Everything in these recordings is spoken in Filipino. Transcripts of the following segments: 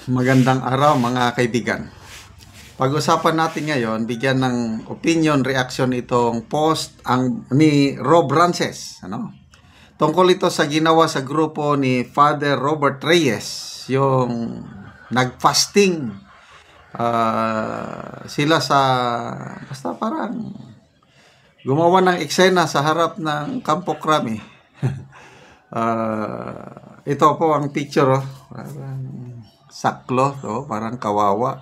Magandang araw mga kaibigan. Pag-usapan natin ngayon, bigyan ng opinion, reaction itong post ni Rob Rances. Tungkol ito sa ginawa sa grupo ni Father Robert Reyes, yung nag-fasting. Sila sa, basta parang gumawa ng eksena sa harap ng Campo Crame. Ito po ang picture. Parang saklo, parang kawawa.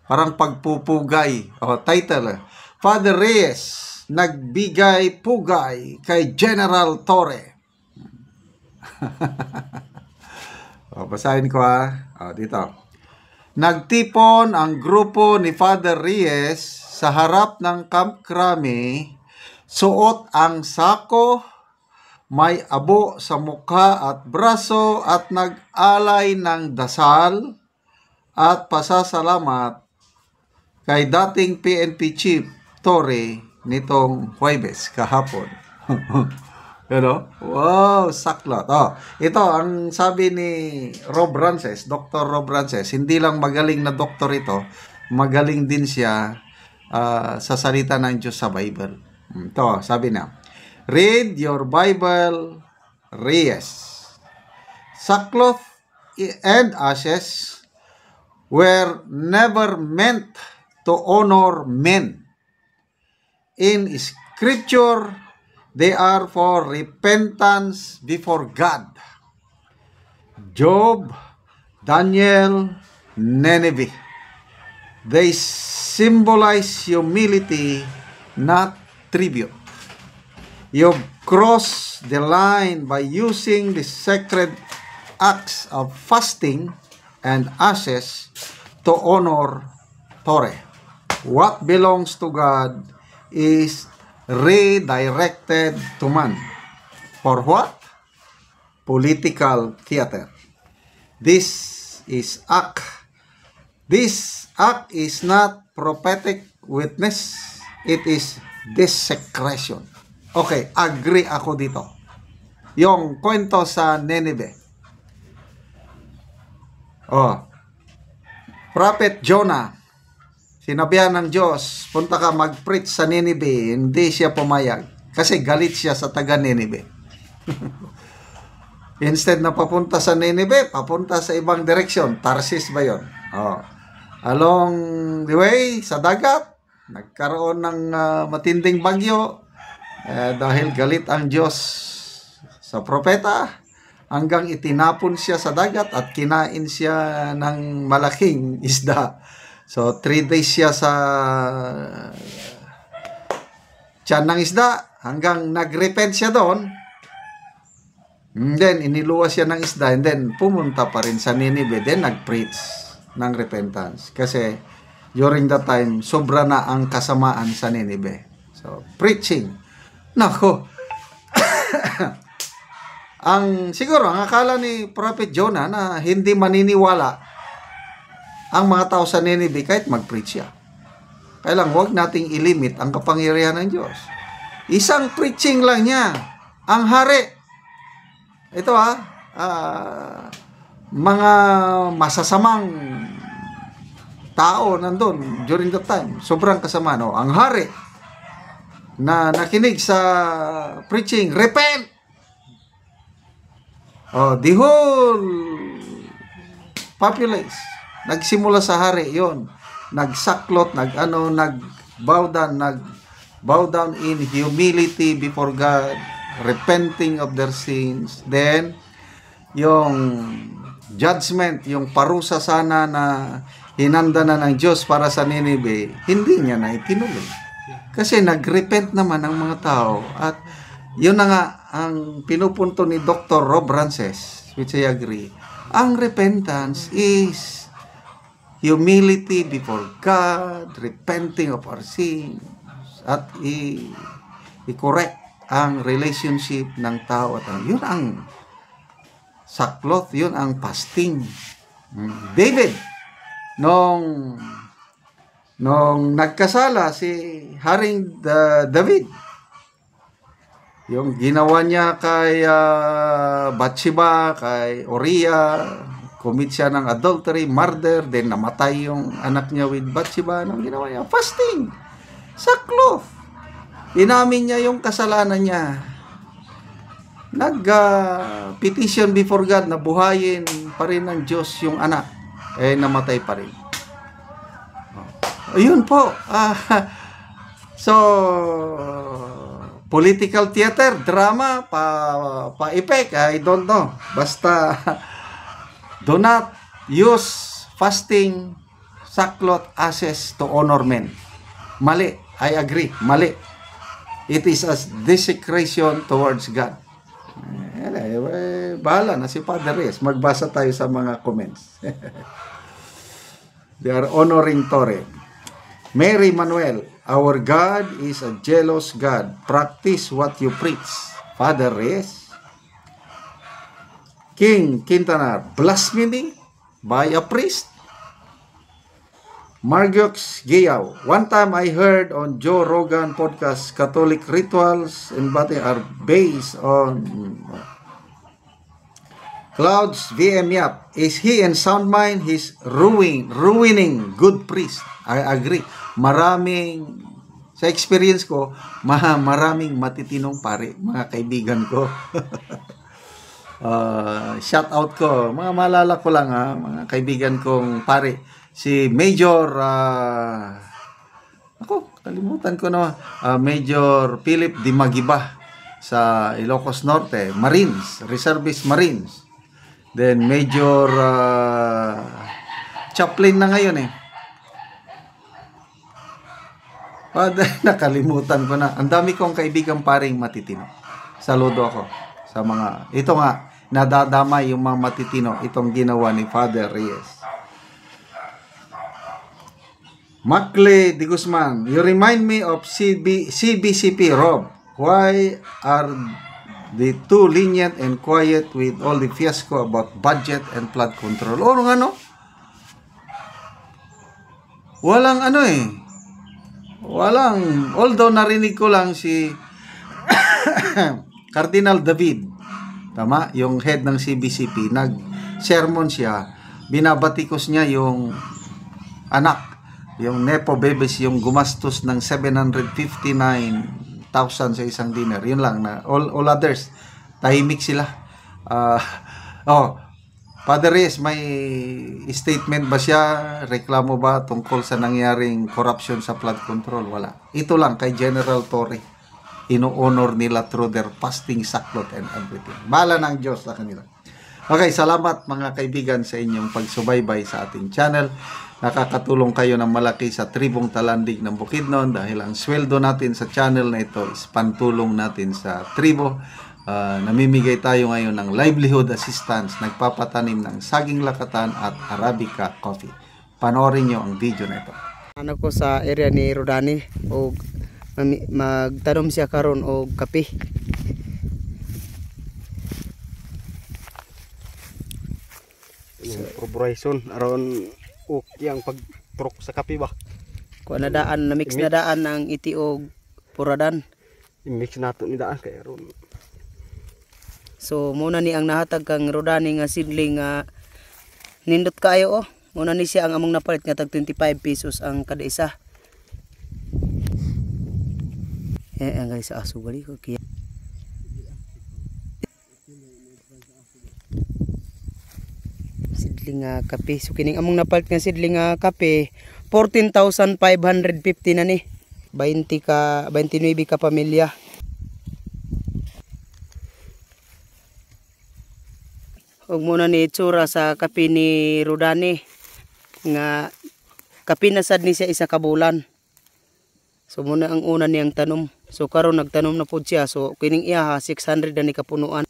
Parang pagpupugay. Title, Father Reyes, nagbigay pugay kay General Torre. Basahin ko dito. Nagtipon ang grupo ni Father Reyes sa harap ng Camp Crame, suot ang sako, may abo sa mukha at braso at nag-alay ng dasal at pasasalamat kay dating PNP Chief Torre nitong Huwebes kahapon. Wow, saklot. Ito ang sabi ni Rob Rances, Dr. Rob Rances, hindi lang magaling na doktor ito, magaling din siya sa salita ng Diyos sa Bible. Ito, sabi na, read your Bible, Reyes. Sackcloth and ashes were never meant to honor men. In Scripture, they are for repentance before God. Job, Daniel, Nineveh. They symbolize humility, not tribute. You've crossed the line by using the sacred acts of fasting and ashes to honor Torre. What belongs to God is redirected to man. For what? Political theater. This act is not prophetic witness. It is desecration. Okay, agree ako dito. Yung kwento sa Nineveh. Prophet Jonah, sinabihan ng Diyos, punta ka mag-preach sa Nineveh. Hindi siya pumayag kasi galit siya sa taga Nineveh. Instead na papunta sa Nineveh, papunta sa ibang direksyon. Tarsis ba yun? Along the way, sa dagat, nagkaroon ng matinding bagyo. Dahil galit ang Diyos sa propeta, hanggang itinapon siya sa dagat at kinain siya ng malaking isda. So, 3 days siya sa tiyan ng isda, hanggang nag-repent siya doon. And then, iniluwas siya ng isda, and then, pumunta pa rin sa Nineveh, then nag-preach ng repentance. Kasi, during that time, sobra na ang kasamaan sa Nineveh. So, preaching. Nako. Siguro ang akala ni Prophet Jonah na hindi maniniwala ang mga tao sa Nineveh kahit mag-preach siya. Kaya lang huwag nating ilimit ang kapangyarihan ng Diyos. Isang preaching lang niya, ang hari. Ito mga masasamang tao nandun during that time. Sobrang kasama, no? Ang hari na nakinig sa preaching, repent! The whole populace, nagsimula sa hari, yon, nagsaklot, nag-bow down in humility before God, repenting of their sins. Then, yung judgment, yung parusa sana na hinanda na ng Diyos para sa Nineveh, hindi niya na itinuloy. Kasi nag-repent naman ang mga tao. At yun na nga ang pinupunto ni Dr. Rob Rances, which I agree. Ang repentance is humility before God, repenting of our sins, at i-correct ang relationship ng tao. At yun ang sackcloth, yun ang fasting. David, nung nagkasala si Haring David, yung ginawa niya kay Bathsheba, kay Uriah, commit siya ng adultery, murder, then namatay yung anak niya with Bathsheba. Anong ginawa niya? Fasting. Sackcloth. Inamin niya yung kasalanan niya. Nag-petition before God na buhayin pa rin ng Diyos yung anak. Namatay pa rin. Ayun po. So, political theater, drama, pa-effect, I don't know. Basta, do not use fasting, sackcloth, ashes to honor men. Mali. I agree. Mali. It is a desecration towards God. Bahala na si Father Reyes. Magbasa tayo sa mga comments. They are honoring Torre. Mary Manuel, our God is a jealous God. Practice what you preach. Father Reyes. King Quintanar, blasphemy by a priest. Margiox Giyaw, one time I heard on Joe Rogan podcast, Catholic rituals and bathing are based on Clouds VM Yap. Is he in sound mind? He's ruining good priest. I agree. Maraming, sa experience ko, maraming matitinong pare, mga kaibigan ko. Shout out ko, mga maalala ko lang mga kaibigan kong pare. Si Major, kalimutan ko na, Major Philip Di Magiba sa Ilocos Norte, Marines, Reservist Marines. Then Major Chaplain na ngayon nakalimutan ko na. Ang dami kong kaibigang paring matitino. Saludo ako sa mga, ito nga, nadadamay yung mga matitino, itong ginawa ni Father Reyes. Macle de Guzman, you remind me of CBCP, Rob. Why are they too lenient and quiet with all the fiasco about budget and flood control? O walang walang, although narinig ko lang si Cardinal David, tama, yung head ng CBCP, nag-sermon siya, binabatikos niya yung anak, yung Nepo Bebes, yung gumastos ng 759,000 sa isang dinner. Yun lang, na all others, tahimik sila. Father Reyes, may statement ba siya? Reklamo ba tungkol sa nangyaring corruption sa flood control? Wala. Ito lang kay General Torre. Ino-honor nila through their fasting, sackcloth, and everything. Bahala ng Diyos sa kanila. Okay, salamat mga kaibigan sa inyong pagsubaybay sa ating channel. Nakakatulong kayo ng malaki sa Tribong Talandig ng Bukidnon dahil ang sweldo natin sa channel na ito is pantulong natin sa tribo. Namimigay tayo ngayon ng livelihood assistance, nagpapatanim ng saging lakatan at Arabica coffee. Panoorin nyo ang video na ito. Ano ko sa area ni Rodani o magtanom siya karon og kape. Corporation aron yang pagtrok sa kape ba. Kuan na daan, na mix na daan ng iti og puradan. I-mix nato ni daan kay aron. So muna ni ang nahatag kang Rodani nga sidling nga nindot kayo muna ni siya ang among napalit nga tag 25 pesos ang kada isa. Ang guys aso gali ko kaya sidling nga kape. So kining among napalit nga sidling nga kape 14,550 na ni. 29 ka pamilya. Og muna ni itsura sa kape ni Rodani nga kape na sad ni siya isa ka bulan. So muna ang una niyang tanom. So karon nagtanom na pud siya. So kining iya 600 na ni kapunuan.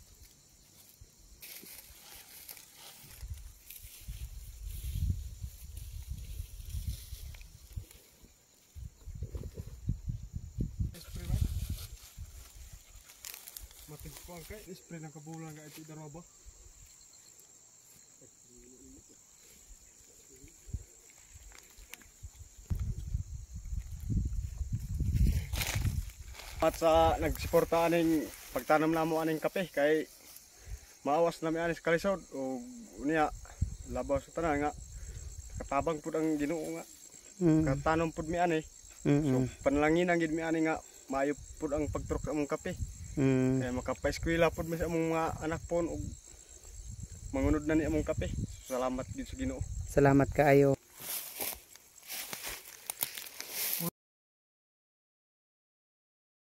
Matigpuan kay spray ng kabulan ga iti daroba. At sa nagsuporta aning pagtanam namo aning kape kay maawas nami anis kalisod o niya labaw sa tanan nga katabang pud ang Ginoo nga. Mm. Katanom pud mi ani. So Mm. panalangin ang gid mi ani nga maayo pud ang pagturok sa among kape. Mm. Kaya makapaeskwela pud mi sa among mga anak pon ug mangunod na ni among kape. Salamat gid sa Ginoo. Salamat kaayo.